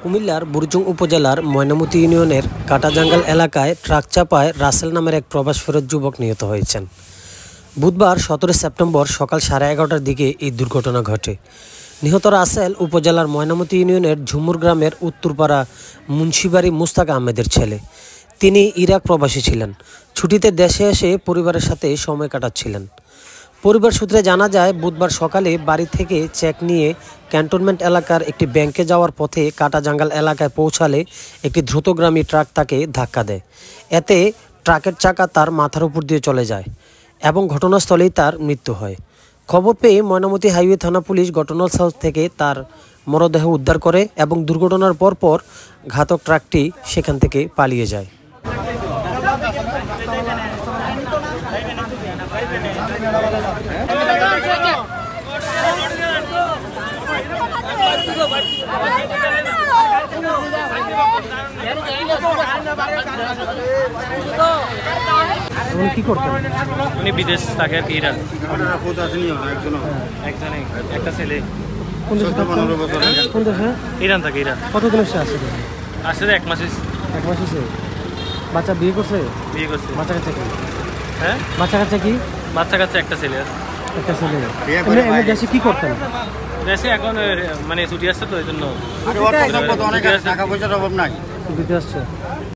কুমিল্লার বুড়িচং উপজেলার ময়নামতি ইউনিয়নের কাটাজাঙ্গাল এলাকায় ট্রাক চাপায় রাসেল নামের এক প্রবাস ফেরত যুবক নিহত হয়েছেন। বুধবার 17 সেপ্টেম্বর সকাল 11:30টার দিকে এই দুর্ঘটনা ঘটে। নিহত রাসেল উপজেলার ময়নামতি ইউনিয়নের ঝুমুর গ্রামের উত্তরপাড়া মুন্সিবাড়ি মুস্তাক আহমেদের ছেলে। তিনি ইরাক প্রবাসী ছিলেন। ছুটিতে দেশে এসে পরিবারের সাথে সময় কাটাচ্ছিলেন। পরিবার সূত্রে জানা যায়, বুধবার সকালে বাড়ি থেকে চেক নিয়ে ক্যান্টনমেন্ট এলাকার একটি ব্যাংকে যাওয়ার পথে কাটাজাঙ্গাল এলাকায় পৌঁছালে একটি দ্রুতগামী ট্রাক তাকে ধাক্কা দেয়। এতে ট্রাকের চাকা তার মাথার উপর দিয়ে চলে যায় এবং ঘটনাস্থলেই তার মৃত্যু হয়। খবর পেয়ে ময়নামতি হাইওয়ে থানা পুলিশ ঘটনাস্থল থেকে তার মরদেহ উদ্ধার করে এবং দুর্ঘটনার পরপর ঘাতক ট্রাকটি সেখান থেকে পালিয়ে যায়। কি করতেন? উনি বিদেশ থাকে আর কি, ইরান। একটা ছেলে কোন দেশে? ইরান থাকে, ইরান। কতদিন এসে আসে? আসলে 1 মাস। 1 মাস এসে। বাচ্চা বিয়ে করছে? বিয়ে করছে। বাচ্চা কাচ্চা কি? হ্যাঁ, বাচ্চা কাচ্চা কি? বাচ্চা কাচ্চা একটা ছেলে আছে। একটা ছেলে। এমনি দেশে কি করতেন? দেশে এখন মানে ছুটি আসছে তো, এই জন্য টাকা পয়সার অভাব নাই। ছুটিতে আসছে।